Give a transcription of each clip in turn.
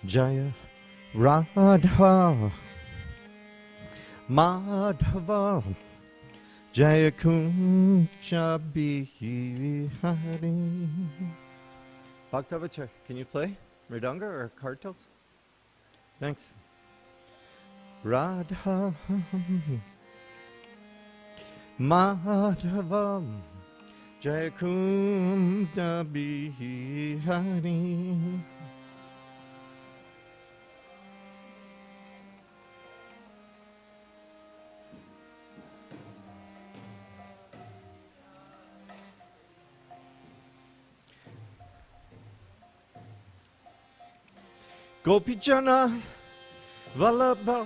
Jaya Radha Madhava Jaya Kunja Bihari. Bhaktavatar, can you play Mridanga or kartals? Thanks. Radha Madhava Jaya Kunja Bihari. Gopijana Vallabha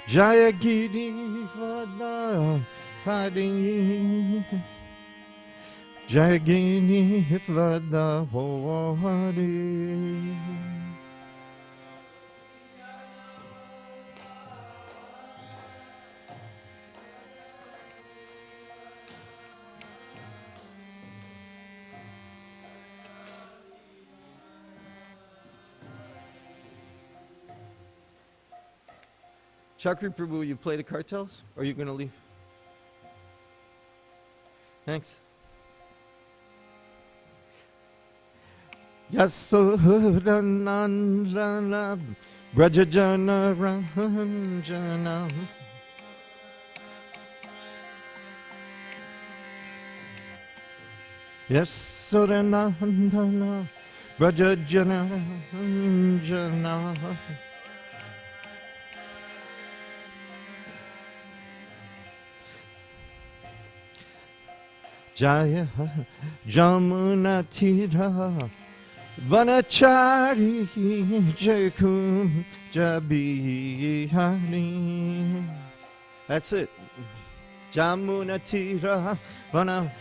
Jaya Giri Vada Hari Jaya Giri Vada Hari. Chakri Prabhu, will you play the cartels? Or are you going to leave? Thanks. Yasodanandana Brajajana Ranjana Yasodanandana Brajajana Ranjana Jaya Jamuna Tira Vanachari Jakum Jabihani. That's it. Jamuna Tira Vanachari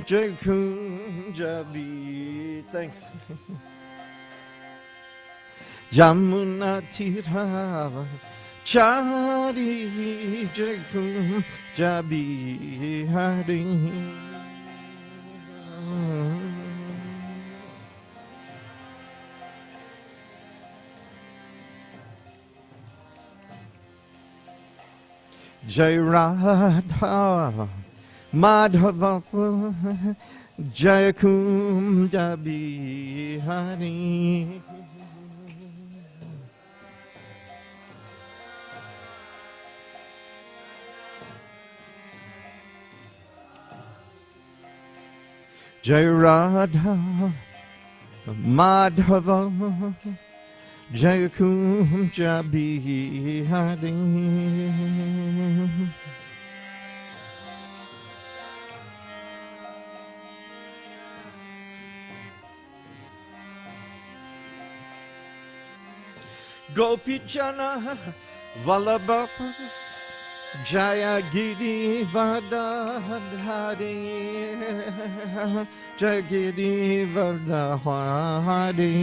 Jakum Jabi. Thanks. Jamuna Tira Chari Jakum Jabi Hari. Jai Radha Madhava Jai Kum Jabi Hari. Jai Radha Madhava Jai Kum Jabi Hari. Gopijana Vallabha Jaya Giri Vardhari Jaya Giri Vardhari.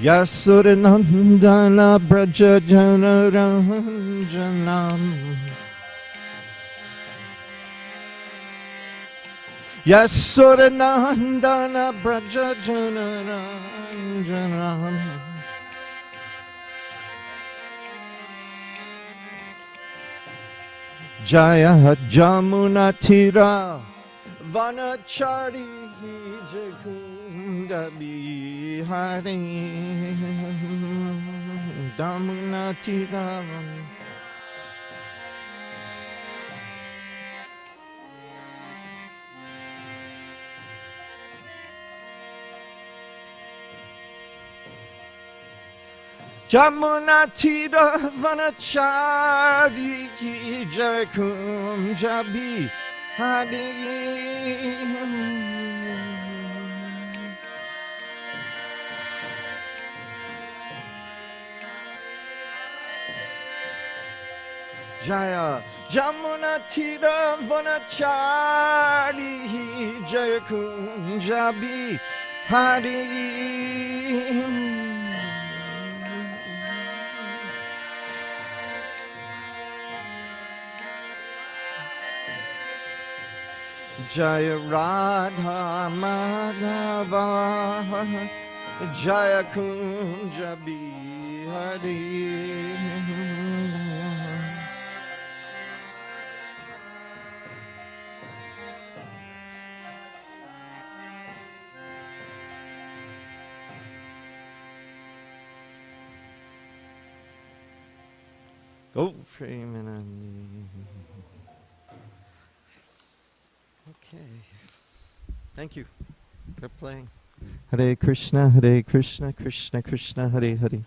Yasudanandana Brajajana Ranjanam Yasudanandana Brajajana Ranjanam Jaya Jamuna Tira Vanachari Jakunda Bihari Jamuna Tira. Jamuna Tira Vanachari Jakum Jabi Hari. Jaya Jamuna Tira Vanachari Jaya Kunjabi Hari Jaya Radha Madhava Jaya Kunjabi Hari. Go Premanandi. Okay. Thank you for playing. Hare Krishna, Krishna Krishna, Hare Hare.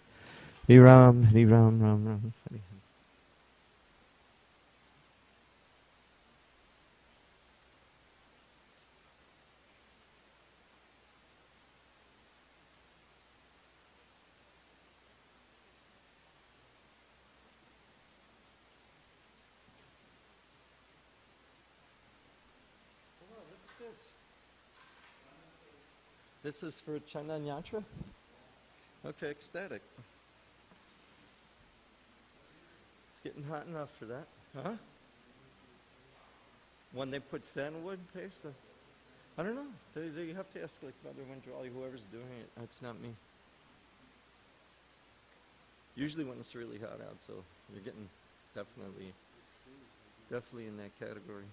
Hare Ram, Ram Ram, Hare Hare. This is for Chandan Yatra? Okay, ecstatic. It's getting hot enough for that. Huh? When they put sandalwood paste? I don't know. You have to ask like Mother Windrali, whoever's doing it. That's not me. Usually when it's really hot out, so you're getting definitely in that category.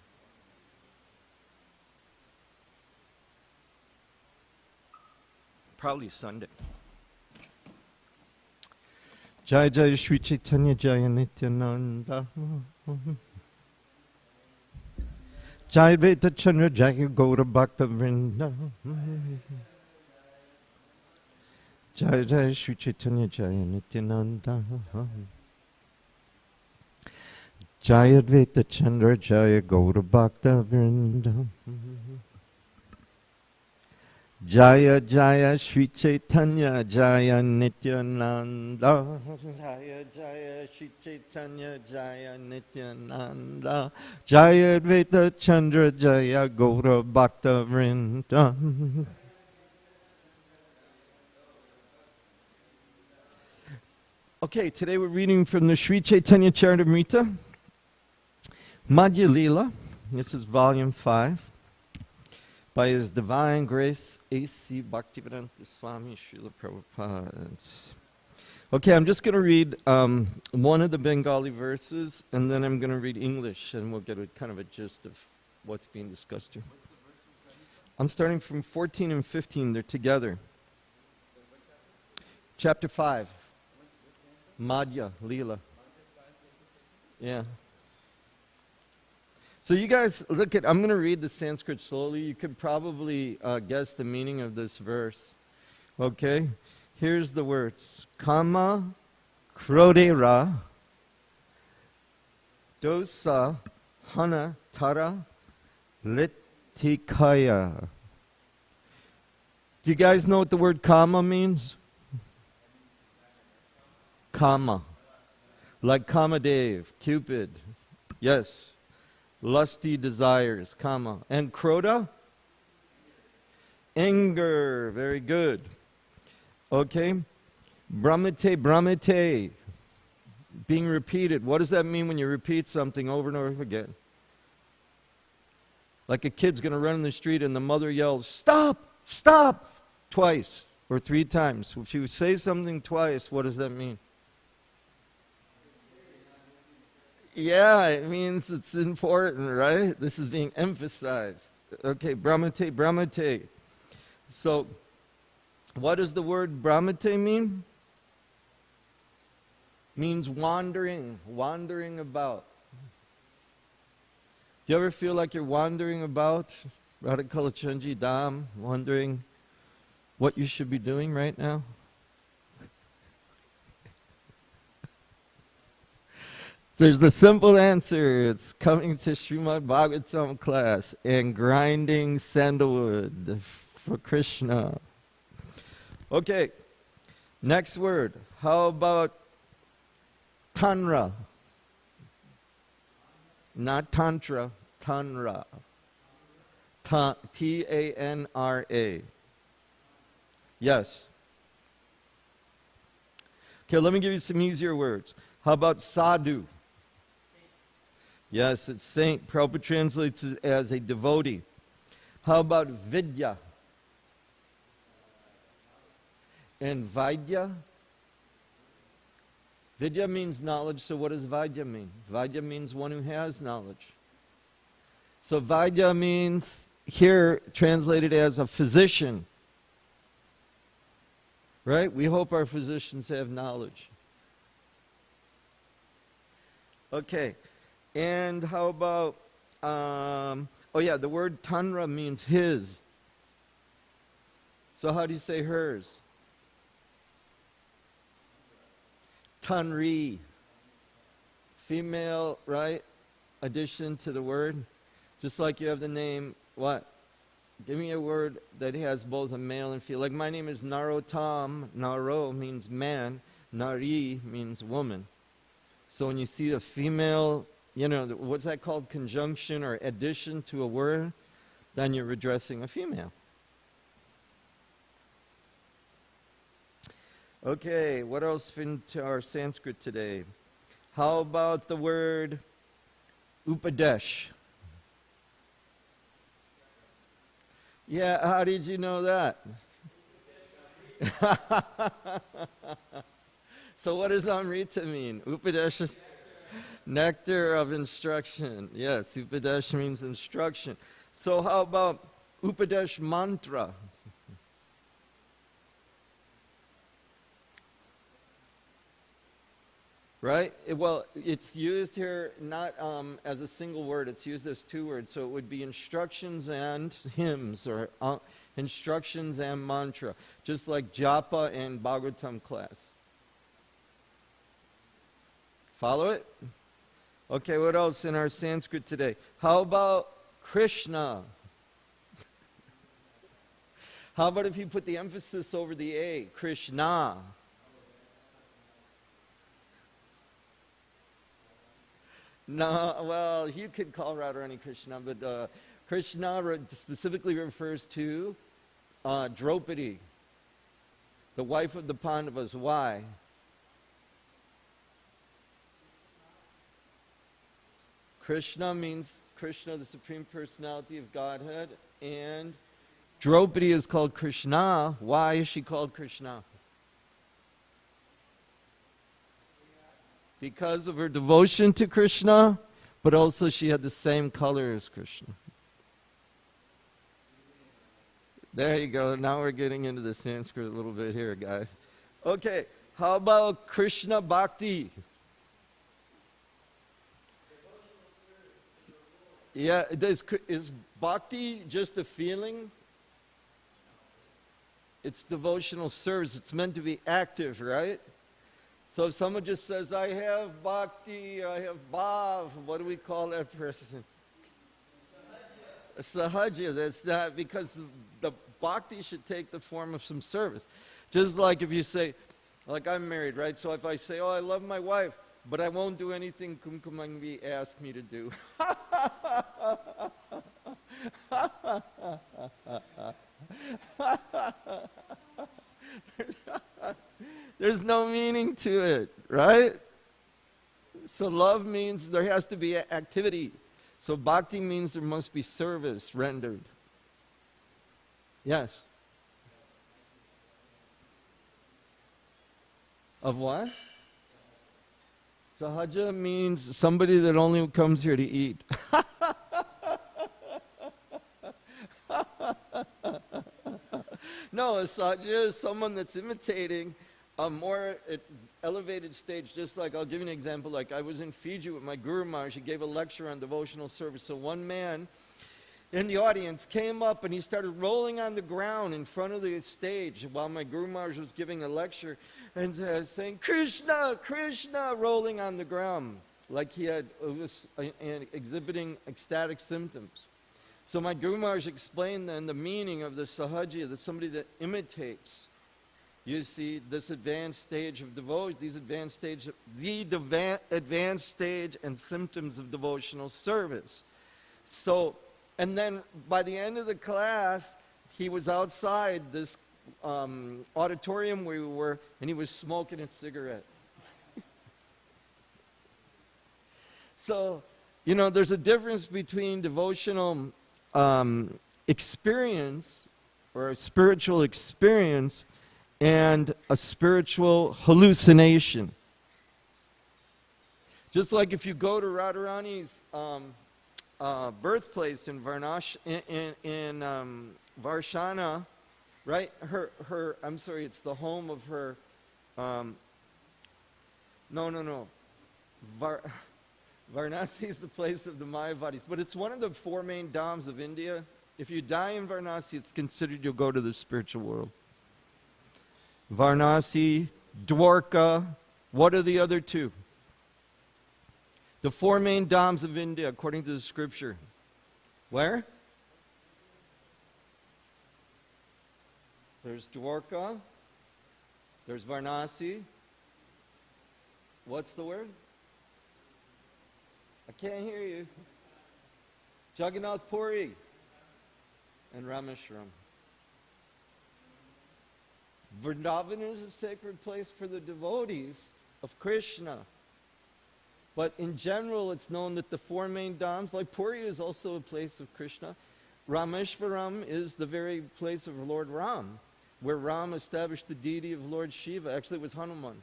Probably Sunday. Jai Jai Shri Chaitanya Jaya Nityananda. Jai Veda Chandra Jaya Gaura Bhakta Vrinda. Jai Jai Shri Chaitanya Jaya Nityananda. Jaya Veda Chandra Jaya Gaura Bhakta Vrinda. Jaya Jaya Shri Chaitanya Jaya Nityananda. Jaya Jaya Shri Chaitanya Jaya Nityananda. Jaya Advaita Chandra Jaya Gaura Bhakta Vrinda. Okay, today we're reading from the Sri Chaitanya Charitamrita, Madhya Lila. This is volume 5. By His Divine Grace, A.C. Bhaktivedanta Swami Srila Prabhupada. Okay, I'm just going to read one of the Bengali verses, and then I'm going to read English, and we'll get a kind of a gist of what's being discussed here. I'm starting from 14 and 15. They're together. Chapter 5. Madhya, Lila. Yeah. So you guys, look at, I'm going to read the Sanskrit slowly. You could probably guess the meaning of this verse. Okay? Here's the words. Kama krodera dosa hana tara litikaya. Do you guys know what the word kama means? Kama. Like Kamadev, Cupid. Yes. Lusty desires, kama. And kroda? Anger. Very good. Okay. Brahmate, brahmate. Being repeated. What does that mean when you repeat something over and over again? Like a kid's going to run in the street and the mother yells, stop, stop, twice or 3 times. If you say something twice, what does that mean? Yeah, it means it's important, right? This is being emphasized. Okay, brahmate, brahmate. So, what does the word brahmate mean? Means wandering, wandering about. Do you ever feel like you're wandering about? Radhakalachandji Dham, wondering what you should be doing right now? There's a simple answer. It's coming to Srimad Bhagavatam class and grinding sandalwood for Krishna. Okay, next word. How about tanra? Not tantra, tanra. T-A-N-R-A. Yes. Okay, let me give you some easier words. How about sadhu? Yes, it's saint. Prabhupada translates it as a devotee. How about vidya? And vaidya? Vidya means knowledge, so what does vaidya mean? Vaidya means one who has knowledge. So vaidya means, here, translated as a physician. Right? We hope our physicians have knowledge. Okay. And how about, oh yeah, the word tanra means his. So how do you say hers? Tanri. Female, right? Addition to the word. Just like you have the name, what? Give me a word that has both a male and female. Like my name is Narottam. Naro means man. Nari means woman. So when you see a female, you know, what's that called? Conjunction or addition to a word, then you're addressing a female. Okay, what else into our Sanskrit today? How about the word upadesh? Yeah, how did you know that? So what does Amrita mean? Upadesh? Nectar of instruction. Yes, upadesh means instruction. So how about upadesh mantra? Right? Well, it's used here not as a single word. It's used as two words. So it would be instructions and hymns, or instructions and mantra. Just like japa and Bhagavatam class. Follow it? Okay, what else in our Sanskrit today? How about Krishna? How about if you put the emphasis over the A? Krishna. No, well, you could call Radharani Krishna, but Krishna specifically refers to Draupadi, the wife of the Pandavas. Why? Krishna means Krishna, the Supreme Personality of Godhead, and Draupadi is called Krishna. Why is she called Krishna? Because of her devotion to Krishna, but also she had the same color as Krishna. There you go. Now we're getting into the Sanskrit a little bit here, guys. Okay, how about Krishna Bhakti? Yeah, is Bhakti just a feeling? It's devotional service. It's meant to be active, right? So if someone just says, I have bhakti, I have bhav, what do we call that person? Sahajya. That's not, because the bhakti should take the form of some service. Just like if you say, like I'm married, right? So if I say, oh, I love my wife, but I won't do anything Kumkumangi asked me to do. There's no meaning to it, right? So love means there has to be activity. So bhakti means there must be service rendered. Yes? Of what? Sahaja means somebody that only comes here to eat. No, a sahaja is someone that's imitating a more elevated stage. Just like, I'll give you an example, like I was in Fiji with my Guru Maharaj. He gave a lecture on devotional service. So one man in the audience came up and he started rolling on the ground in front of the stage while my Guru Maharaj was giving a lecture and saying, Krishna, Krishna, rolling on the ground, like he was exhibiting ecstatic symptoms. So my Guru Maharaj explained then the meaning of the sahaja, that somebody that imitates. You see this advanced stage of devotion, advanced stage and symptoms of devotional service. So, and then by the end of the class, he was outside this auditorium where we were, and he was smoking a cigarette. So, you know, there's a difference between devotional experience or a spiritual experience and a spiritual hallucination. Just like if you go to Radharani's birthplace in Varshana, right? It's the home of her. Varanasi is the place of the Mayavadis, but it's one of the 4 main dhams of India. If you die in Varanasi, it's considered you'll go to the spiritual world. Varanasi, Dwarka, what are the other 2? The 4 main dhams of India, according to the scripture. Where? There's Dwarka, there's Varanasi. What's the word? I can't hear you. Jagannath Puri and Rameshwaram. Vrindavan is a sacred place for the devotees of Krishna. But in general, it's known that the 4 main dhams, like Puri is also a place of Krishna. Rameshwaram is the very place of Lord Ram, where Ram established the deity of Lord Shiva. Actually, it was Hanuman.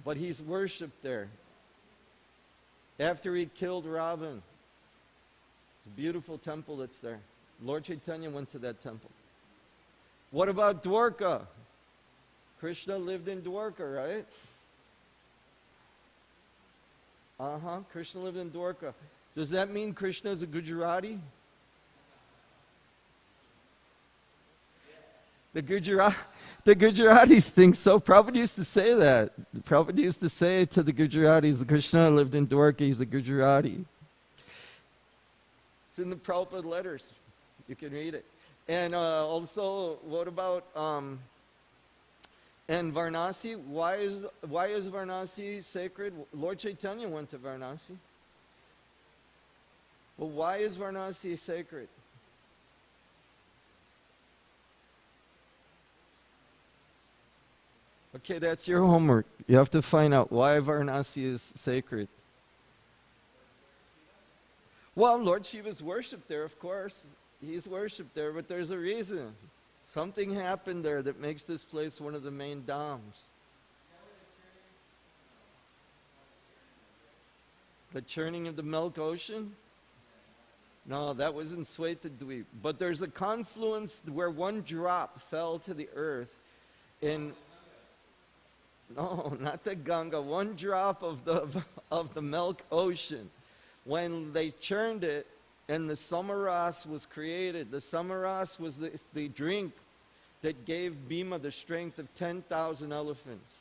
But he's worshipped there. After he killed Ravan, it's a beautiful temple that's there. Lord Chaitanya went to that temple. What about Dwarka? Krishna lived in Dwarka, right? Krishna lived in Dwarka. Does that mean Krishna is a Gujarati? The Gujaratis think so. Prabhupada used to say that. Prabhupada used to say to the Gujaratis, the Krishna lived in Dwarka, he's a Gujarati. It's in the Prabhupada letters. You can read it. And also, what about, and Varanasi? Why is Varanasi sacred? Lord Chaitanya went to Varanasi. Well, why is Varanasi sacred? Okay, that's your homework. You have to find out why Varanasi is sacred. Well, Lord Shiva's worshipped there, of course. He's worshipped there, but there's a reason. Something happened there that makes this place one of the main dhams. The churning of the milk ocean? No, that was in Svetadweep. But there's a confluence where one drop fell to the earth in... No, not the Ganga. One drop of the milk ocean. When they churned it and the samaras was created, the samaras was the drink that gave Bhima the strength of 10,000 elephants.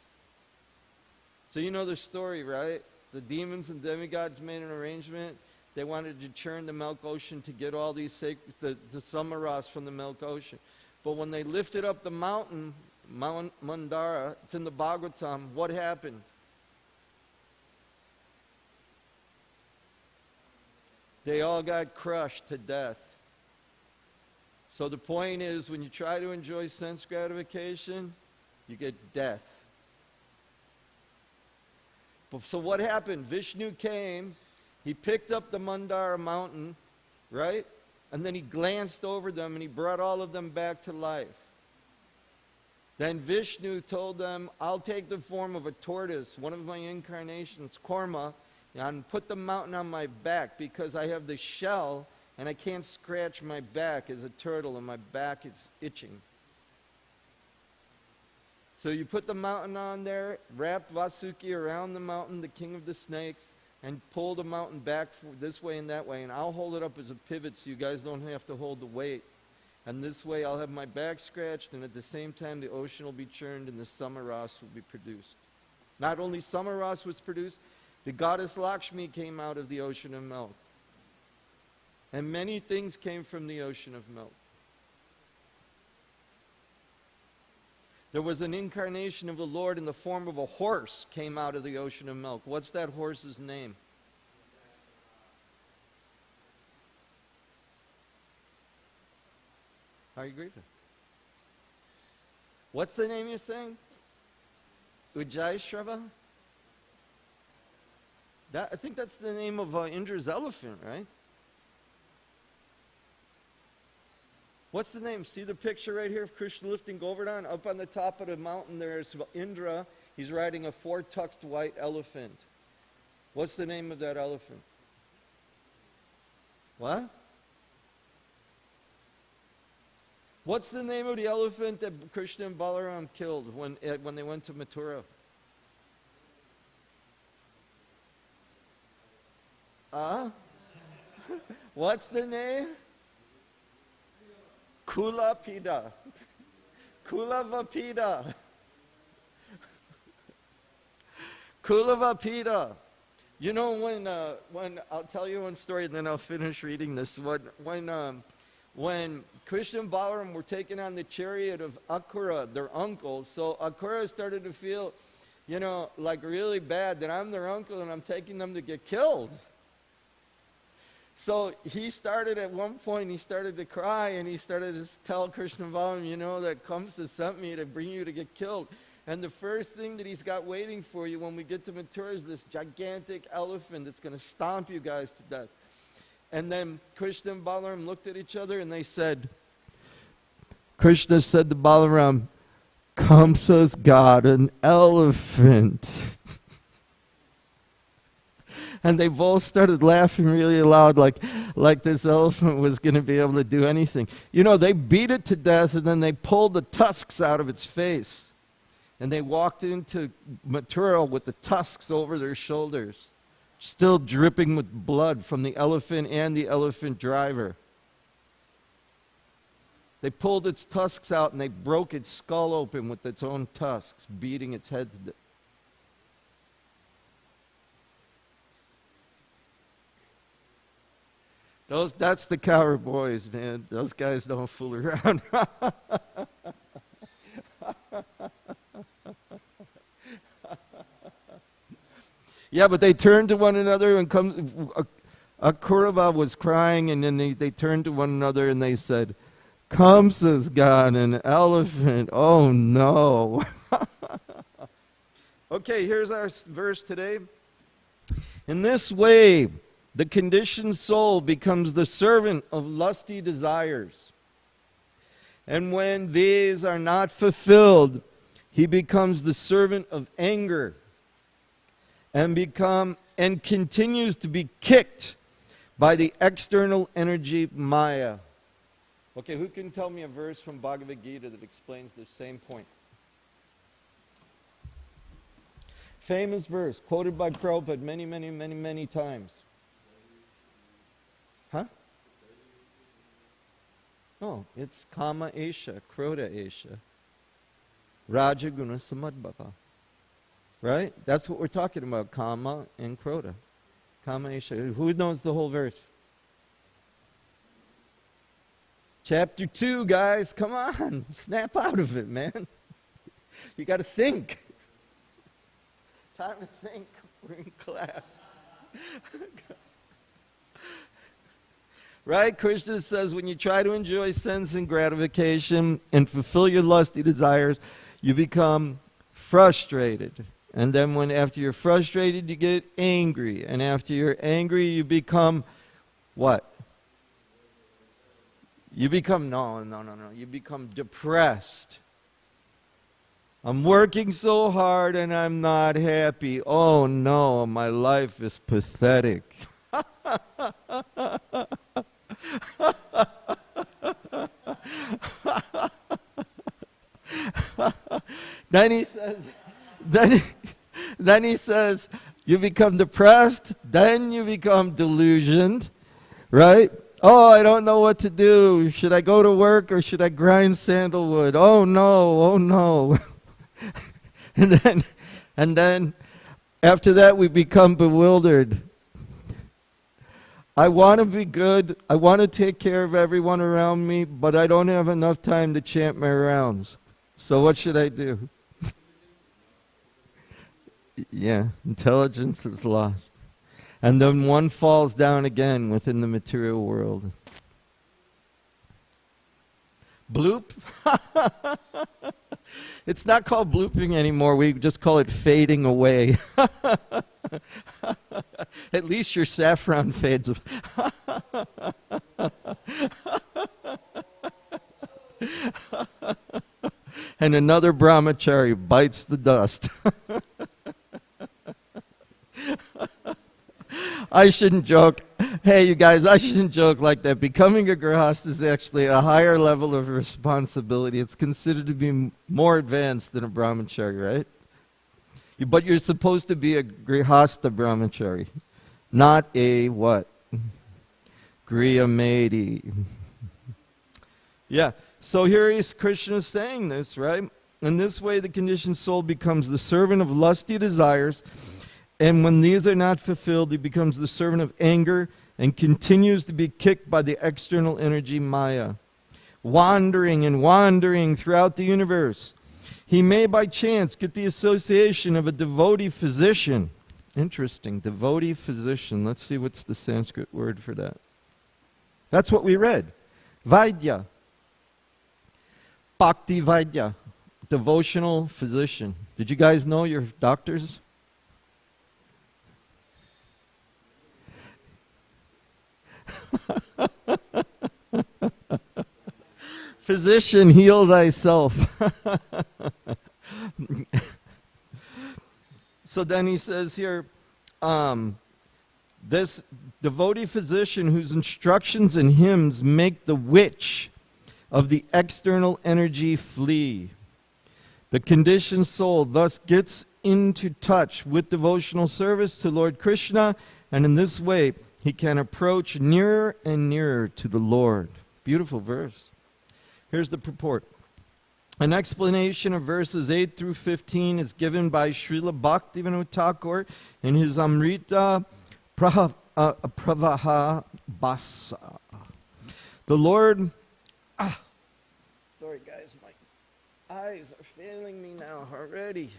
So you know the story, right? The demons and demigods made an arrangement. They wanted to churn the milk ocean to get all these the samaras from the milk ocean. But when they lifted up the mountain, Mount Mandara, it's in the Bhagavatam, what happened? They all got crushed to death. So the point is, when you try to enjoy sense gratification, you get death. So what happened? Vishnu came, he picked up the Mandara mountain, right? And then he glanced over them and he brought all of them back to life. Then Vishnu told them, I'll take the form of a tortoise, one of my incarnations, Korma, and put the mountain on my back because I have the shell and I can't scratch my back as a turtle and my back is itching. So you put the mountain on there, wrapped Vasuki around the mountain, the king of the snakes, and pull the mountain back this way and that way, and I'll hold it up as a pivot so you guys don't have to hold the weight. And this way I'll have my back scratched, and at the same time the ocean will be churned and the samaras will be produced. Not only samaras was produced, the goddess Lakshmi came out of the ocean of milk. And many things came from the ocean of milk. There was an incarnation of the Lord in the form of a horse came out of the ocean of milk. What's that horse's name? Are you grieving? What's the name you're saying? Ujjayi Shrava? I think that's the name of Indra's elephant, right? What's the name? See the picture right here of Krishna lifting Govardhan? Up on the top of the mountain there's Indra. He's riding a four-tusked white elephant. What's the name of that elephant? What? What's the name of the elephant that Krishna and Balaram killed when they went to Mathura? What's the name? Kulapida. Kulavapida. Kulavapida. You know when I'll tell you one story and then I'll finish reading this. When Krishna and Balaram were taken on the chariot of Akura, their uncle, so Akura started to feel, like really bad that I'm their uncle and I'm taking them to get killed. So he started at one point, he started to cry and he started to tell Krishna and Balaram, that Kamsa sent me to bring you to get killed. And the first thing that he's got waiting for you when we get to Mathura is this gigantic elephant that's going to stomp you guys to death. And then Krishna and Balaram looked at each other and they said, Krishna said to Balaram, Kamsa's got an elephant. And they both started laughing really loud like this elephant was going to be able to do anything. They beat it to death and then they pulled the tusks out of its face. And they walked into Mathura with the tusks over their shoulders, still dripping with blood from the elephant and the elephant driver. They pulled its tusks out and they broke its skull open with its own tusks, beating its head to death. That's the coward boys, man. Those guys don't fool around. Yeah, but they turned to one another and Akurava was crying and then they turned to one another and they said, Kamsa's got an elephant. Oh no. Okay, here's our verse today. In this way, the conditioned soul becomes the servant of lusty desires. And when these are not fulfilled, he becomes the servant of anger and continues to be kicked by the external energy Maya. Okay, who can tell me a verse from Bhagavad Gita that explains the same point? Famous verse, quoted by Prabhupada many, many, many, many times. Huh? No, it's Kama Esha, Krodha Esha, Rajaguna Samadbhava. Right? That's what we're talking about, Kama and Krodha. Kama Esha. Who knows the whole verse? Chapter 2, guys, come on. Snap out of it, man. You got to think. Time to think. We're in class. Right? Krishna says when you try to enjoy sense and gratification and fulfill your lusty desires, you become frustrated. And then after you're frustrated, you get angry. And after you're angry, you become what? You become, no. You become depressed. I'm working so hard and I'm not happy. Oh no, my life is pathetic. Then he says, you become depressed, then you become delusioned, right? Oh, I don't know what to do. Should I go to work or should I grind sandalwood? Oh no. And then after that we become bewildered. I want to be good. I want to take care of everyone around me, but I don't have enough time to chant my rounds. So what should I do? Yeah, intelligence is lost. And then one falls down again within the material world. Bloop? It's not called blooping anymore. We just call it fading away. At least your saffron fades. And another brahmachari bites the dust. I shouldn't joke. Hey, you guys, I shouldn't joke like that. Becoming a grihast is actually a higher level of responsibility. It's considered to be more advanced than a brahmachari, right? But you're supposed to be a grihasta brahmachari, not a what? Griyamedi. Yeah, so here is Krishna saying this, right? In this way, the conditioned soul becomes the servant of lusty desires, and when these are not fulfilled, he becomes the servant of anger and continues to be kicked by the external energy Maya, wandering and wandering throughout the universe. He may by chance get the association of a devotee physician. Interesting, devotee physician. Let's see what's the Sanskrit word for that. That's what we read. Vaidya. Bhakti Vaidya. Devotional physician. Did you guys know you're doctors? Physician, heal thyself. So then he says here, this devotee physician whose instructions and hymns make the witch of the external energy flee. The conditioned soul thus gets into touch with devotional service to Lord Krishna, and in this way he can approach nearer and nearer to the Lord. Beautiful verse. Here's the purport. An explanation of verses 8 through 15 is given by Srila Bhaktivinoda Thakur in his Amrita Pravaha Basa. The Lord... sorry guys, my eyes are failing me now already.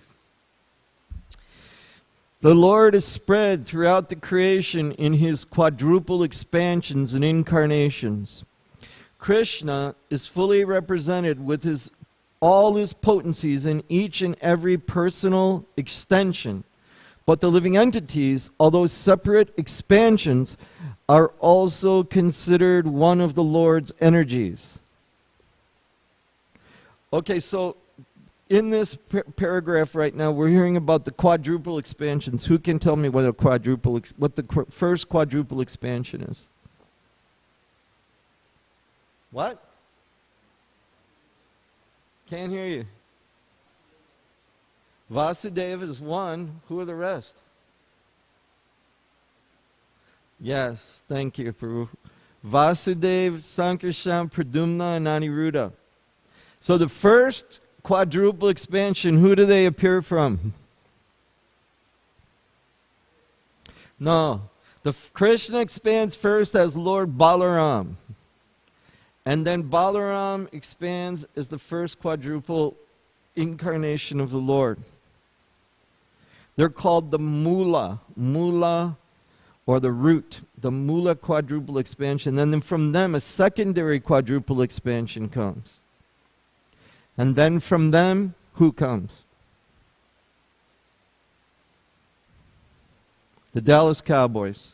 The Lord is spread throughout the creation in his quadruple expansions and incarnations. Krishna is fully represented with all his potencies in each and every personal extension. But the living entities, although separate expansions, are also considered one of the Lord's energies. Okay, so in this paragraph right now, we're hearing about the quadruple expansions. Who can tell me what the first quadruple expansion is? What? Can't hear you. Vasudeva is one. Who are the rest? Yes, thank you, Prabhu. Vasudeva, Sankarshan, Pradyumna, and Aniruddha. So the first quadruple expansion, who do they appear from? No. Krishna expands first as Lord Balaram. And then Balaram expands as the first quadruple incarnation of the Lord. They're called the Mula. Mula, or the root. The Mula quadruple expansion. And then from them, a secondary quadruple expansion comes. And then from them, who comes? The Dallas Cowboys.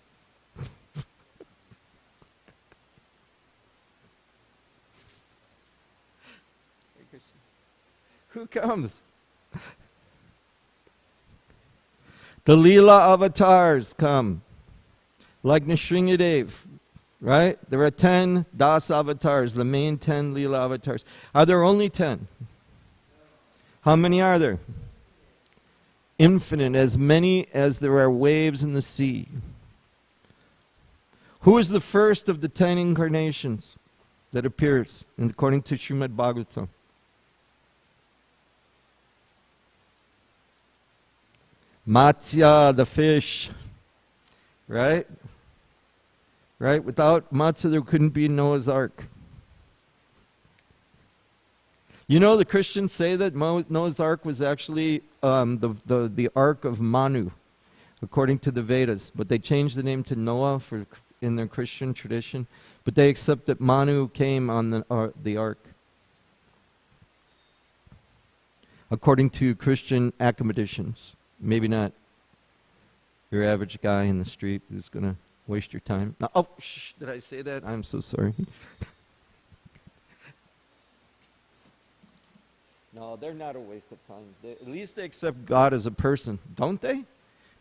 Who comes? The Lila avatars come. Like Nrsimhadev, right? There are 10 Das avatars, the main 10 Lila avatars. Are there only 10? How many are there? Infinite, as many as there are waves in the sea. Who is the first of the 10 incarnations that appears, according to Srimad Bhagavatam? Matsya, the fish, right? Right? Without Matsya, there couldn't be Noah's Ark. You know, the Christians say that Noah's Ark was actually the Ark of Manu, according to the Vedas. But they changed the name to Noah in their Christian tradition. But they accept that Manu came on the Ark, according to Christian academicians. Maybe not your average guy in the street who's going to waste your time. No, oh, shh, did I say that? I'm so sorry. No, they're not a waste of time. At least they accept God as a person, don't they?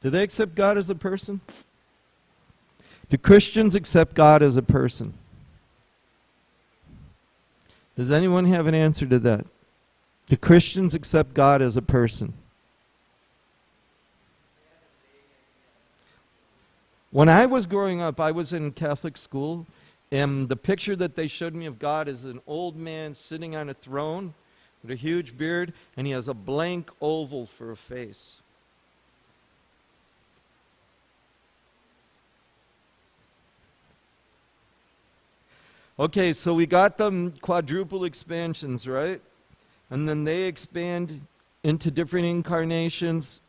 Do they accept God as a person? Do Christians accept God as a person? Does anyone have an answer to that? Do Christians accept God as a person? When I was growing up, I was in Catholic school, and the picture that they showed me of God is an old man sitting on a throne with a huge beard, and he has a blank oval for a face. Okay, so we got them quadruple expansions, right? And then they expand into different incarnations.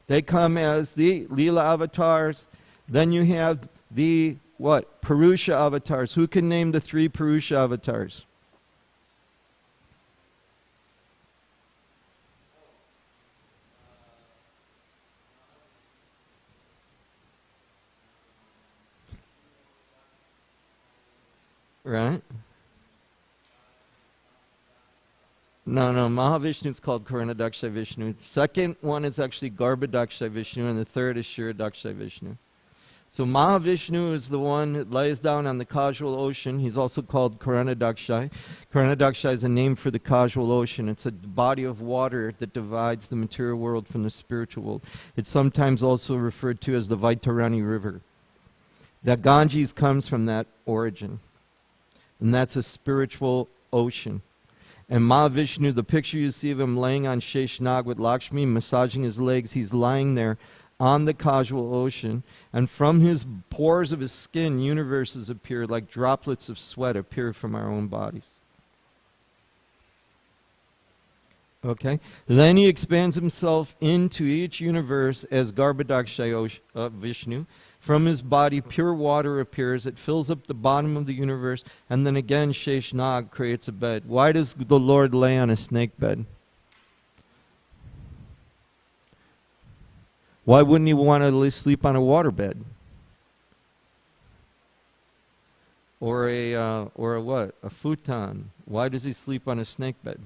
They come as the Lila avatars. Then you have the, what? Purusha avatars. Who can name the 3 Purusha avatars? Right? No, Mahavishnu is called Karunadaksha Vishnu. The second one is actually Garbhadaksha Vishnu, and the third is Shiradaksha Vishnu. So Mahavishnu is the one that lays down on the causal ocean. He's also called Karunadaksha. Karunadaksha is a name for the causal ocean. It's a body of water that divides the material world from the spiritual world. It's sometimes also referred to as the Vaitarani River. That Ganges comes from that origin. And that's a spiritual ocean. And Mahavishnu, the picture you see of him laying on Sheshnag with Lakshmi massaging his legs, he's lying there on the causal ocean, and from his pores of his skin, universes appear like droplets of sweat appear from our own bodies. Okay? Then he expands himself into each universe as Garbhadaksha Vishnu. From his body, pure water appears. It fills up the bottom of the universe. And then again, Sheshnag creates a bed. Why does the Lord lay on a snake bed? Why wouldn't he want to sleep on a water bed? Or a what? A futon. Why does he sleep on a snake bed?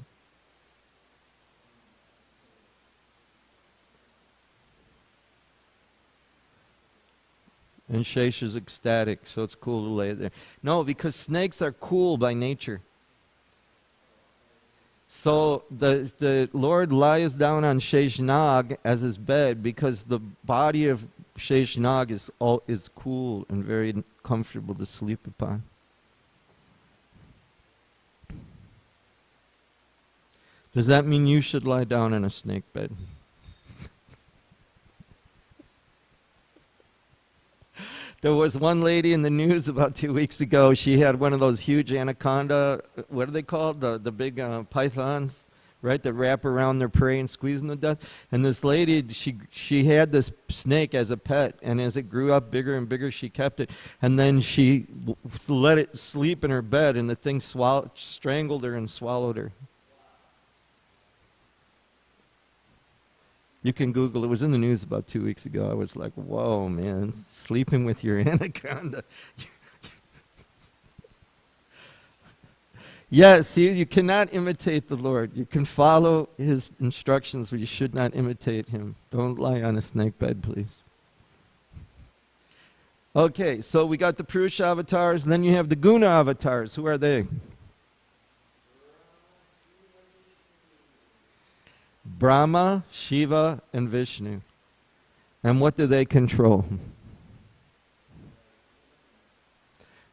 And Shesh is ecstatic, so it's cool to lay there. No, because snakes are cool by nature. So the Lord lies down on Sheshnag as his bed because the body of Sheshnag is cool and very comfortable to sleep upon. Does that mean you should lie down on a snake bed? There was one lady in the news about 2 weeks ago. She had one of those huge anaconda, what are they called? The big pythons, right, that wrap around their prey and squeeze them to death. And this lady, she had this snake as a pet, and as it grew up bigger and bigger, she kept it. And then she let it sleep in her bed, and the thing strangled her and swallowed her. You can Google. It was in the news about 2 weeks ago. I was like, whoa, man. Sleeping with your anaconda. Yeah, see, you cannot imitate the Lord. You can follow his instructions, but you should not imitate him. Don't lie on a snake bed, please. Okay, so we got the Purusha avatars, and then you have the Guna avatars. Who are they? Brahma, Shiva, and Vishnu. And what do they control?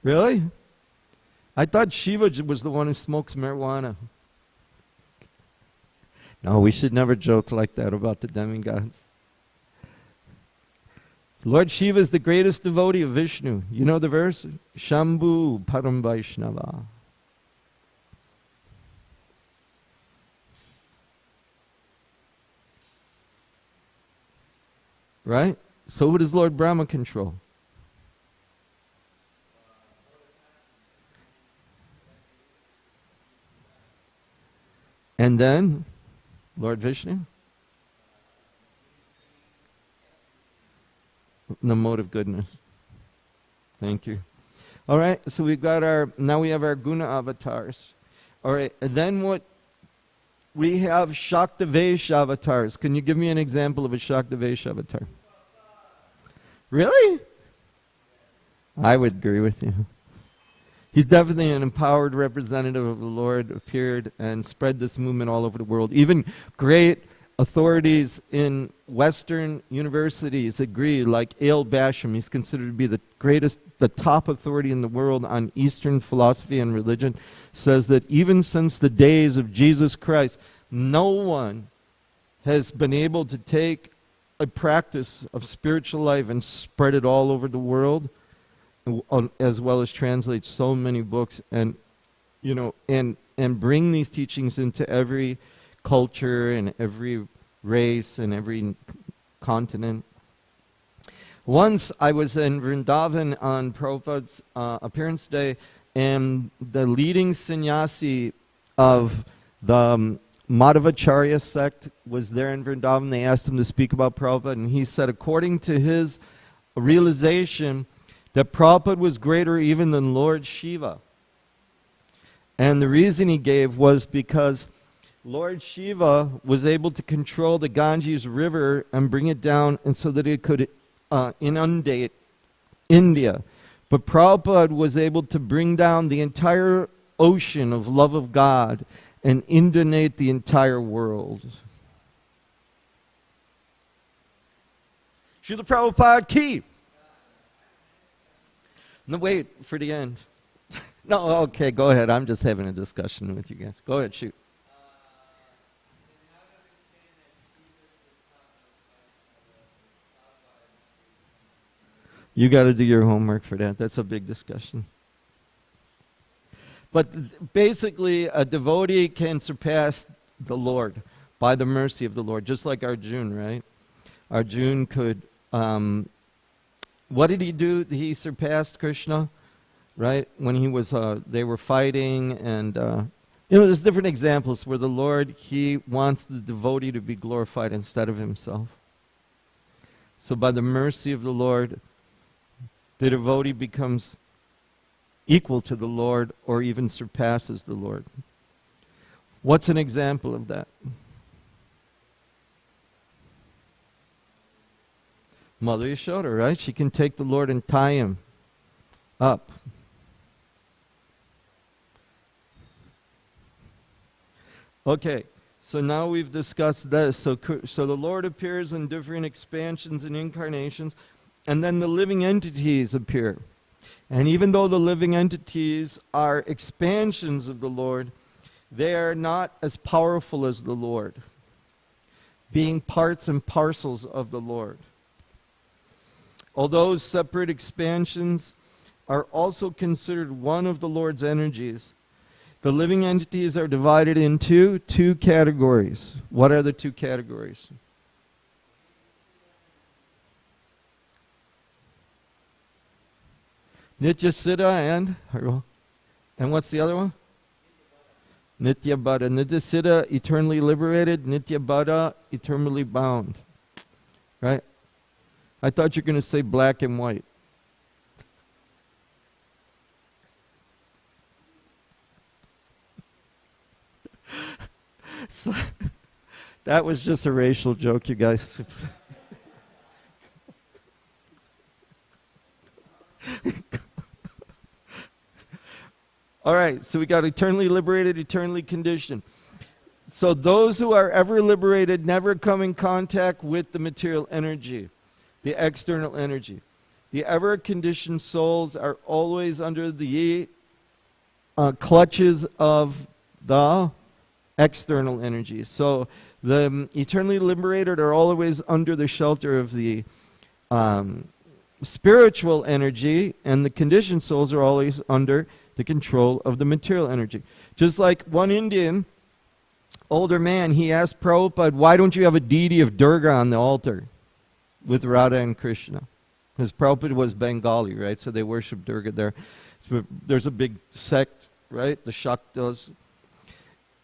Really? I thought Shiva was the one who smokes marijuana. No, we should never joke like that about the demigods. Lord Shiva is the greatest devotee of Vishnu. You know the verse? Shambhu Param Vaishnava. right? So who does Lord Brahma control? And then Lord Vishnu? The mode of goodness. Thank you. All right, so we've got now we have our guna avatars. All right, and then what? We have Shaktavesh avatars. Can you give me an example of a Shaktavesh avatar? Really? I would agree with you. He's definitely an empowered representative of the Lord, appeared and spread this movement all over the world. Even great authorities in Western universities agree, like Ale Basham, he's considered to be the greatest, the top authority in the world on Eastern philosophy and religion, says that even since the days of Jesus Christ, no one has been able to take a practice of spiritual life and spread it all over the world, as well as translate so many books and, you know, and bring these teachings into every culture and every race and every continent. Once I was in Vrindavan on Prabhupada's appearance day, and the leading sannyasi of the Madhvacharya sect was there in Vrindavan. They asked him to speak about Prabhupada, and he said, according to his realization, that Prabhupada was greater even than Lord Shiva. And the reason he gave was because Lord Shiva was able to control the Ganges River and bring it down, and so that it could inundate India. But Prabhupada was able to bring down the entire ocean of love of God and inundate the entire world. Srila Prabhupada ki. No, wait for the end. No, okay, go ahead. I'm just having a discussion with you guys. Go ahead, shoot. You got to do your homework for that. That's a big discussion. But basically, a devotee can surpass the Lord by the mercy of the Lord, just like Arjuna, right? Arjuna could, what did he do? He surpassed Krishna, right? When he was, they were fighting, and, you know, there's different examples where the Lord, he wants the devotee to be glorified instead of himself. So by the mercy of the Lord, the devotee becomes equal to the Lord or even surpasses the Lord. What's an example of that? Mother Yashoda, right? She can take the Lord and tie him up. Okay, so now we've discussed this. So the Lord appears in different expansions and incarnations, and then the living entities appear. And even though the living entities are expansions of the Lord, they are not as powerful as the Lord, being parts and parcels of the Lord. Although separate expansions are also considered one of the Lord's energies, the living entities are divided into two categories. What are the two categories? Nitya Siddha and what's the other one? Nitya Bada. Nitya Siddha, eternally liberated. Nitya Bada, eternally bound. Right? I thought you were going to say black and white. So, that was just a racial joke, you guys. All right, so we got eternally liberated, eternally conditioned. So those who are ever liberated never come in contact with the material energy, the external energy. The ever conditioned souls are always under the clutches of the external energy. So the eternally liberated are always under the shelter of the spiritual energy, and the conditioned souls are always under the control of the material energy. Just like one Indian, older man, he asked Prabhupada, why don't you have a deity of Durga on the altar? with Radha and Krishna. Because Prabhupada was Bengali, right? So they worship Durga there. So there's a big sect, right? The Shaktas.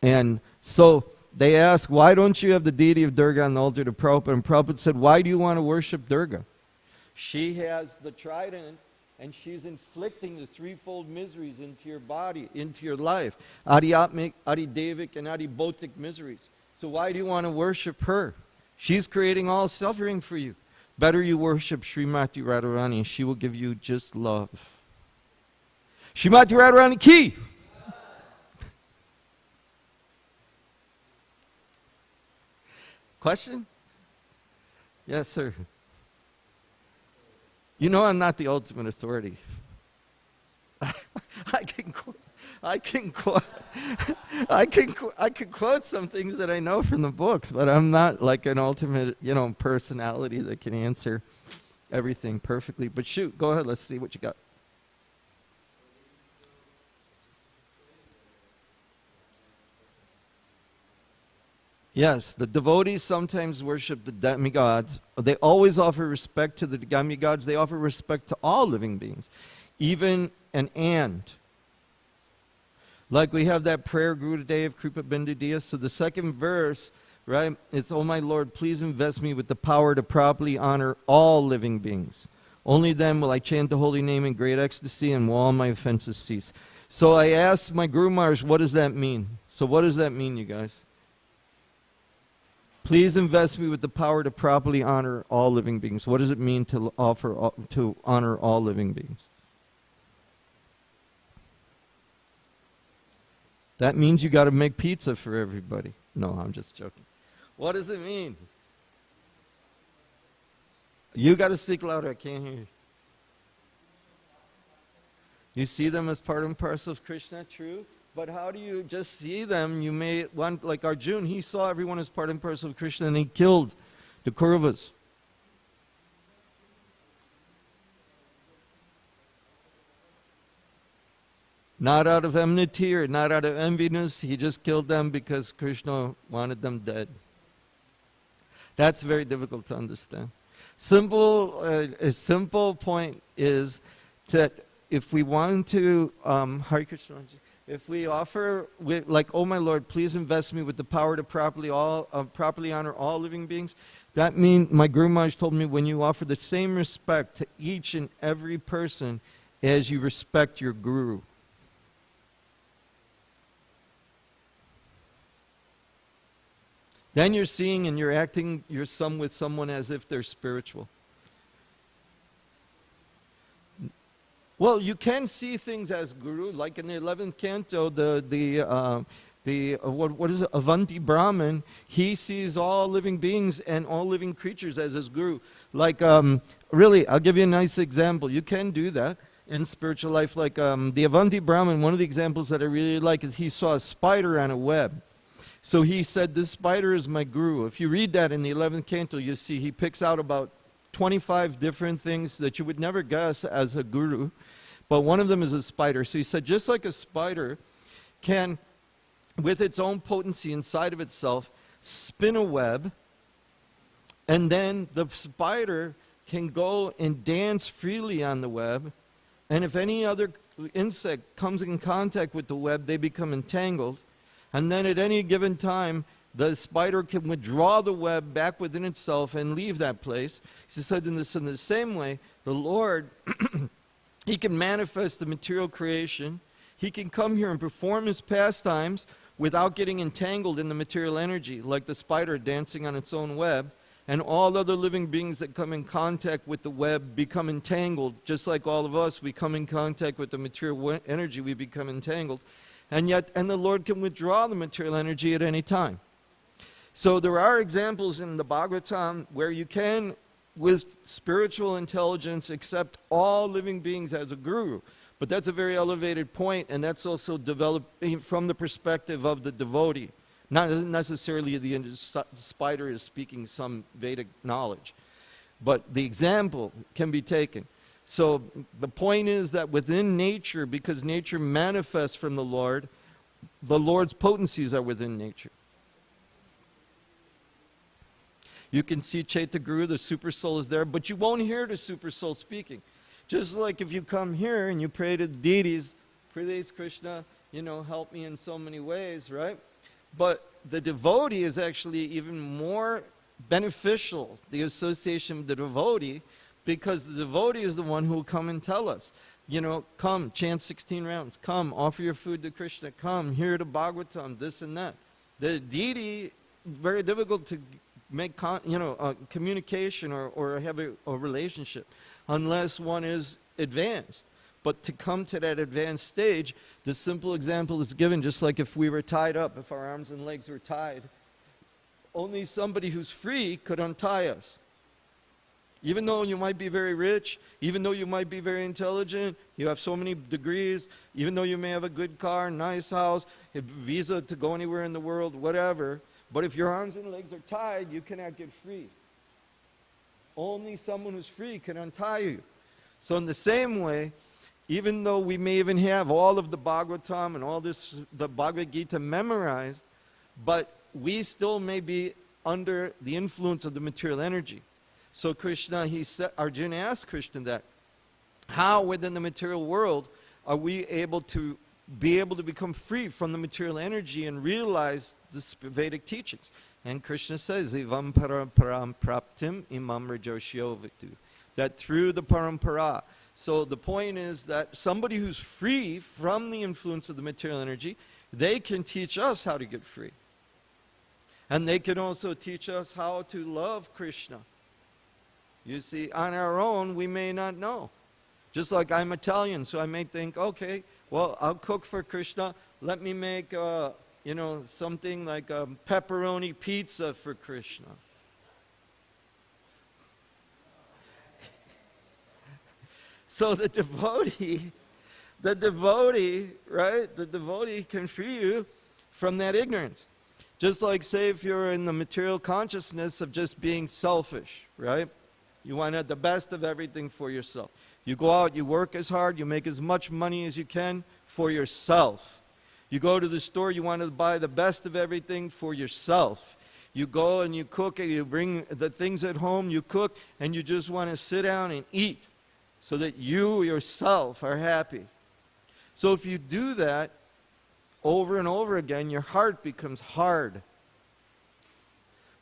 And so they asked, why don't you have the deity of Durga on the altar to Prabhupada? And Prabhupada said, why do you want to worship Durga? She has the trident, and she's inflicting the threefold miseries into your body, into your life. Adhyatmic, Adidevic, and Adibhotic miseries. So why do you want to worship her? She's creating all suffering for you. Better you worship Srimati Radharani. She will give you just love. Srimati Radharani ki! Question? Yes, sir. You know I'm not the ultimate authority. I can quote some things that I know from the books, but I'm not like an ultimate, personality that can answer everything perfectly. But shoot, go ahead, let's see what you got. Yes, the devotees sometimes worship the demigods. They always offer respect to the demigods. They offer respect to all living beings, even an ant. Like we have that prayer Guru today of Kripa Bindu. So the second verse, right, it's, oh my Lord, please invest me with the power to properly honor all living beings. Only then will I chant the holy name in great ecstasy and will all my offenses cease. So I asked my Guru Maharaj, what does that mean? So what does that mean, you guys? Please invest me with the power to properly honor all living beings. What does it mean to honor all living beings? That means you got to make pizza for everybody. No, I'm just joking. What does it mean? You got to speak louder. I can't hear you. You see them as part and parcel of Krishna, true? But how do you just see them? You may want, like Arjuna, he saw everyone as part and parcel of Krishna and he killed the Kauravas. Not out of enmity or not out of enviness, he just killed them because Krishna wanted them dead. That's very difficult to understand. A simple point is that if we want to, Hare Krishna, if we offer, like, oh my Lord, please invest me with the power to properly honor all living beings, that means, my Guru Maharaj told me, when you offer the same respect to each and every person as you respect your Guru. Then you're seeing and you're acting with someone as if they're spiritual. Well, you can see things as Guru, like in the 11th canto, what is it, Avanti Brahman, he sees all living beings and all living creatures as his Guru. Like, really, I'll give you a nice example. You can do that in spiritual life. Like the Avanti Brahman, one of the examples that I really like is he saw a spider on a web. So he said, this spider is my Guru. If you read that in the 11th canto, you see he picks out about 25 different things that you would never guess as a Guru. But one of them is a spider. So he said, just like a spider can, with its own potency inside of itself, spin a web, and then the spider can go and dance freely on the web, and if any other insect comes in contact with the web, they become entangled, and then at any given time, the spider can withdraw the web back within itself and leave that place. He said in the same way, the Lord, he can manifest the material creation. He can come here and perform his pastimes without getting entangled in the material energy, like the spider dancing on its own web. And all other living beings that come in contact with the web become entangled, just like all of us, we come in contact with the material energy, we become entangled. And the Lord can withdraw the material energy at any time. So there are examples in the Bhagavatam where you can, with spiritual intelligence, accept all living beings as a Guru. But that's a very elevated point, and that's also developed from the perspective of the devotee. Not necessarily the spider is speaking some Vedic knowledge, but the example can be taken. So the point is that within nature, because nature manifests from the Lord's potencies are within nature. You can see Chaitya Guru, the super soul is there, but you won't hear the super soul speaking. Just like if you come here and you pray to the deities, please Krishna, help me in so many ways, right? But the devotee is actually even more beneficial, the association with the devotee, because the devotee is the one who will come and tell us, come, chant 16 rounds, come, offer your food to Krishna, come, hear the Bhagavatam, this and that. The deity, very difficult to make communication or have a relationship unless one is advanced. But to come to that advanced stage, the simple example is given, just like if we were tied up, if our arms and legs were tied, only somebody who's free could untie us. Even though you might be very rich, even though you might be very intelligent, you have so many degrees, even though you may have a good car, nice house, a visa to go anywhere in the world, whatever, but if your arms and legs are tied, you cannot get free. Only someone who's free can untie you. So in the same way, even though we may even have all of the Bhagavatam and all this, the Bhagavad Gita memorized, but we still may be under the influence of the material energy. So Krishna, Arjuna asked Krishna that, how within the material world are we able to become free from the material energy and realize the Vedic teachings? And Krishna says, Ivam paramparam praptim imam rajoshyo vitu, that through the parampara. So the point is that somebody who's free from the influence of the material energy, they can teach us how to get free. And they can also teach us how to love Krishna. You see, on our own, we may not know. Just like I'm Italian, so I may think, okay, well, I'll cook for Krishna. Let me make, something like a pepperoni pizza for Krishna. So the devotee, right? The devotee can free you from that ignorance. Just like, say, if you're in the material consciousness of just being selfish, right? You want to have the best of everything for yourself. You go out, you work as hard, you make as much money as you can for yourself. You go to the store, you want to buy the best of everything for yourself. You go and you cook, and you bring the things at home, you cook, and you just want to sit down and eat so that you yourself are happy. So if you do that over and over again, your heart becomes hard.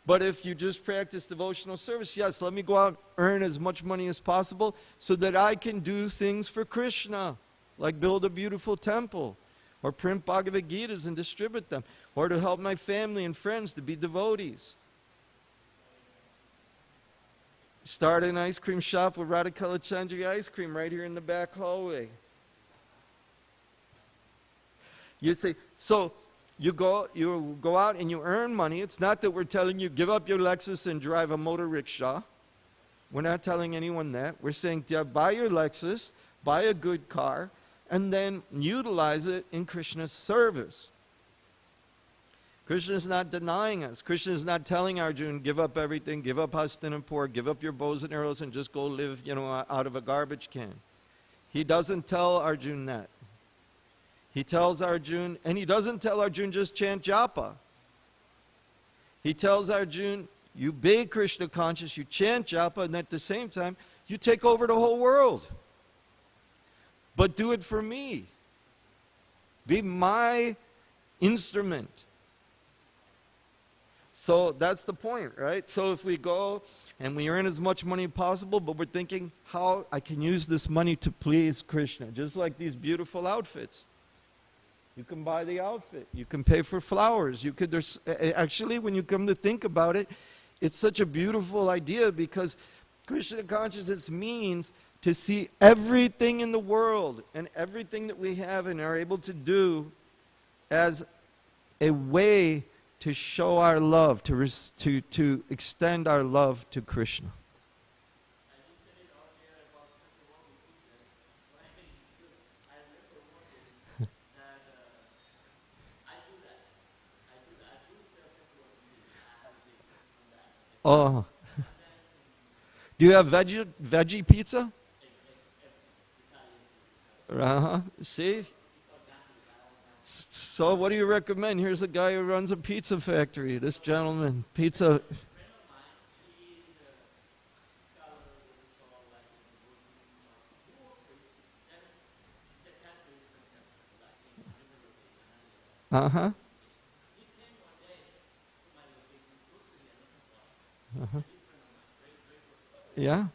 But if you just practice devotional service, yes, let me go out, earn as much money as possible so that I can do things for Krishna, like build a beautiful temple, or print Bhagavad Gitas and distribute them, or to help my family and friends to be devotees. Start an ice cream shop with Radhakala Chandri ice cream right here in the back hallway. You say, so you go out and you earn money. It's not that we're telling you, give up your Lexus and drive a motor rickshaw. We're not telling anyone that. We're saying, yeah, buy your Lexus, buy a good car, and then utilize it in Krishna's service. Krishna is not denying us. Krishna is not telling Arjuna, give up everything, give up Hastinapur, give up your bows and arrows, and just go live, out of a garbage can. He doesn't tell Arjuna that. He tells Arjuna, and he doesn't tell Arjuna just chant japa. He tells Arjuna, you be Krishna conscious, you chant japa, and at the same time, you take over the whole world. But do it for me. Be my instrument. So that's the point, right? So if we go and we earn as much money as possible, but we're thinking how I can use this money to please Krishna, just like these beautiful outfits. You can buy the outfit. You can pay for flowers. Actually, when you come to think about it, it's such a beautiful idea because Krishna consciousness means to see everything in the world and everything that we have and are able to do as a way to show our love, to extend our love to Krishna. Oh. Do you have veggie pizza? See? So what do you recommend? Here's a guy who runs a pizza factory. This gentleman, pizza. Uh-huh. Uh-huh. Yeah.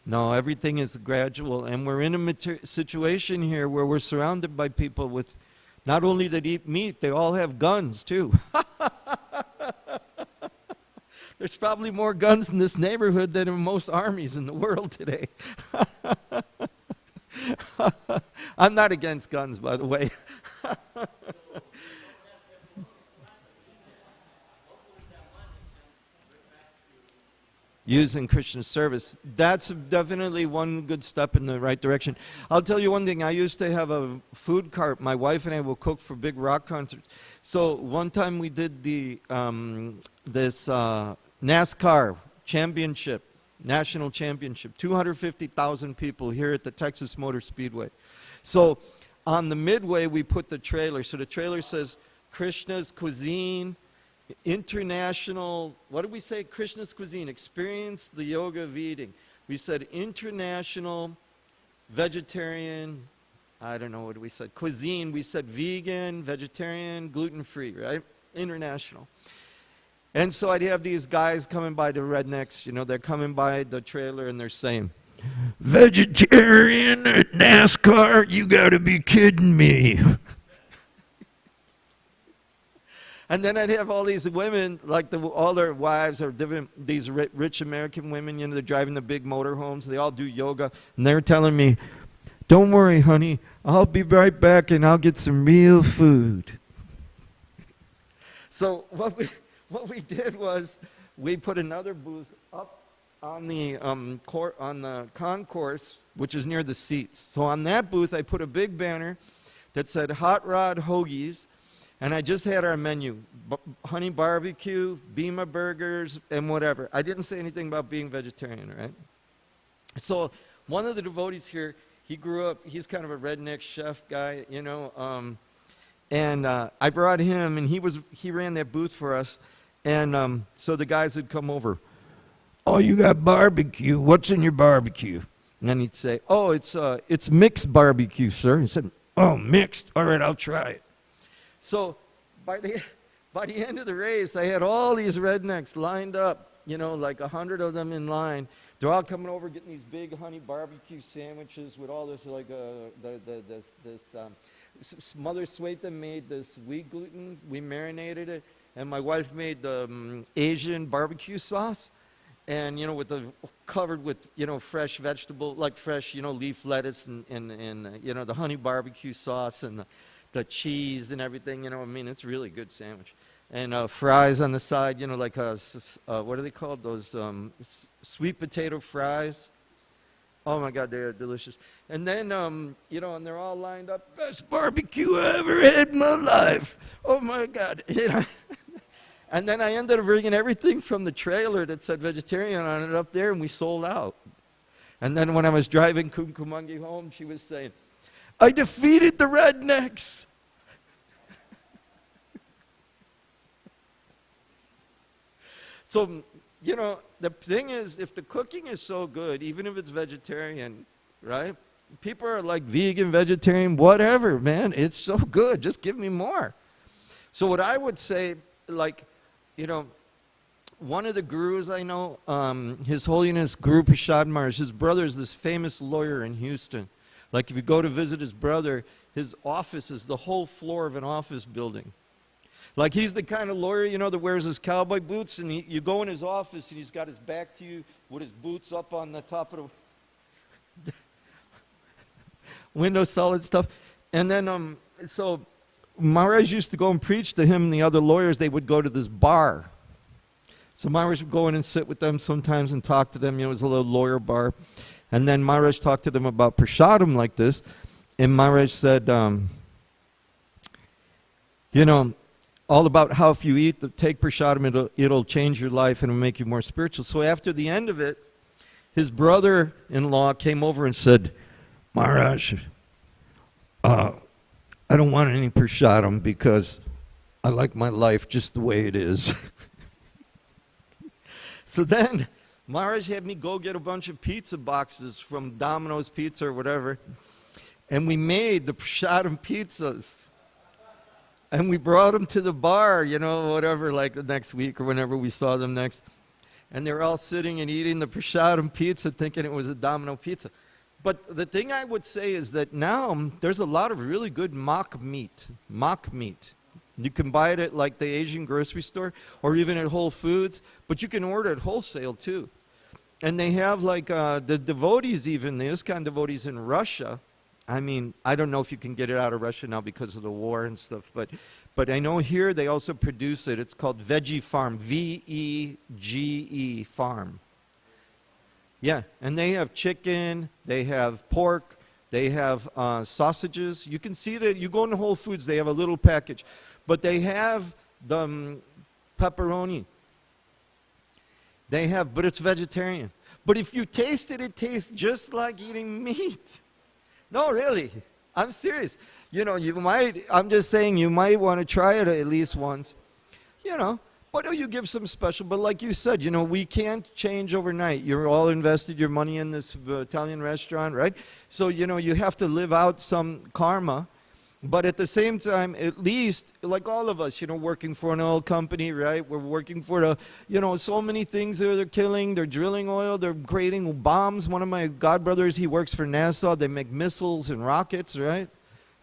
No, everything is gradual, and we're in a situation here where we're surrounded by people with not only that eat meat, they all have guns too. There's probably more guns in this neighborhood than in most armies in the world today. I'm not against guns, by the way. Used in Christian service. That's definitely one good step in the right direction. I'll tell you one thing. I used to have a food cart. My wife and I will cook for big rock concerts. So one time we did this NASCAR championship, national championship, 250,000 people here at the Texas Motor Speedway. So on the midway, we put the trailer. So the trailer says Krishna's Cuisine, International, what did we say? Krishna's Cuisine, experience the yoga of eating. We said international, vegetarian, I don't know what we said, cuisine. We said vegan, vegetarian, gluten-free, right? International. And so I'd have these guys coming by, the rednecks, you know, they're coming by the trailer and they're saying, vegetarian at NASCAR, you gotta be kidding me. And then I'd have all these women, like all their wives are these rich American women, you know, they're driving the big motorhomes. They all do yoga. And they're telling me, don't worry, honey, I'll be right back and I'll get some real food. So what we did was we put another booth up on the concourse, which is near the seats. So on that booth, I put a big banner that said Hot Rod Hoagies. And I just had our menu, honey barbecue, Bima burgers, and whatever. I didn't say anything about being vegetarian, right? So one of the devotees here, he grew up, he's kind of a redneck chef guy, you know, and I brought him, and he ran that booth for us. And so the guys would come over. Oh, you got barbecue. What's in your barbecue? And then he'd say, oh, it's mixed barbecue, sir. He said, oh, mixed. All right, I'll try it. So by the end of the race, I had all these rednecks lined up, you know, like 100 of them in line. They're all coming over getting these big honey barbecue sandwiches with all this, like, Mother Sweta made this wheat gluten. We marinated it. And my wife made the Asian barbecue sauce. And, you know, covered with, you know, fresh vegetable, like fresh, you know, leaf lettuce and you know, the honey barbecue sauce and the cheese and everything, you know, I mean, it's a really good sandwich. And fries on the side, you know, like, what are they called? Those sweet potato fries. Oh, my God, they are delicious. And then, you know, and they're all lined up. Best barbecue I ever had in my life. Oh, my God. You know? And then I ended up bringing everything from the trailer that said vegetarian on it up there, and we sold out. And then when I was driving Kumkumangi home, she was saying, I defeated the rednecks. So, you know, the thing is, if the cooking is so good, even if it's vegetarian, right? People are like vegan, vegetarian, whatever, man. It's so good. Just give me more. So what I would say, like, you know, one of the gurus I know, His Holiness Guru Prashad Maharaj, his brother is this famous lawyer in Houston. Like, if you go to visit his brother, his office is the whole floor of an office building. Like, he's the kind of lawyer, you know, that wears his cowboy boots, and you go in his office, and he's got his back to you with his boots up on the top of the windowsill and stuff. And then, so Maharaj used to go and preach to him and the other lawyers. They would go to this bar. So Maharaj would go in and sit with them sometimes and talk to them. You know, it was a little lawyer bar. And then Maharaj talked to them about prasadam like this. And Maharaj said, you know, all about how if you take prasadam, it'll change your life and it'll make you more spiritual. So after the end of it, his brother-in-law came over and said, Maharaj, I don't want any prasadam because I like my life just the way it is. So then Maharaj had me go get a bunch of pizza boxes from Domino's Pizza or whatever. And we made the prasadam pizzas. And we brought them to the bar, you know, whatever, like the next week or whenever we saw them next. And they were all sitting and eating the prasadam pizza thinking it was a Domino pizza. But the thing I would say is that now there's a lot of really good mock meat. Mock meat. You can buy it at like the Asian grocery store or even at Whole Foods. But you can order it wholesale too. And they have like the devotees even, the ISKCON devotees in Russia. I mean, I don't know if you can get it out of Russia now because of the war and stuff, but I know here they also produce it. It's called Veggie Farm, V-E-G-E Farm. Yeah, and they have chicken, they have pork, they have sausages. You can see that you go into Whole Foods, they have a little package, but they have the pepperoni. They have, but it's vegetarian. But if you taste it, it tastes just like eating meat. No, really. I'm serious. You know, you might, I'm just saying you might want to try it at least once. You know, but you give some special, but like you said, you know, we can't change overnight. You're all invested your money in this Italian restaurant, right? So, you know, you have to live out some karma. But at the same time, at least, like all of us, you know, working for an oil company, right? We're working for the, you know, so many things they're killing. They're drilling oil. They're creating bombs. One of my godbrothers, he works for NASA. They make missiles and rockets, right?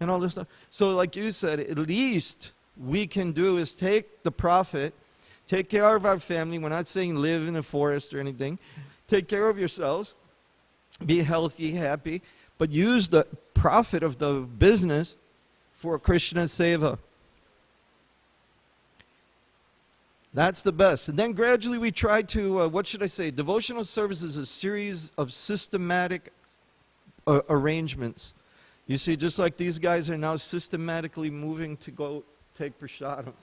And all this stuff. So like you said, at least we can do is take the profit, take care of our family. We're not saying live in a forest or anything. Take care of yourselves. Be healthy, happy. But use the profit of the business for Krishna Seva. That's the best. And then gradually we try to, what should I say? Devotional service is a series of systematic arrangements. You see, just like these guys are now systematically moving to go take prasadam.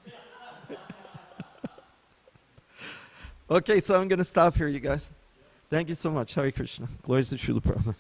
Okay, so I'm going to stop here, you guys. Thank you so much. Hare Krishna. Glory to Srila Prabhupada.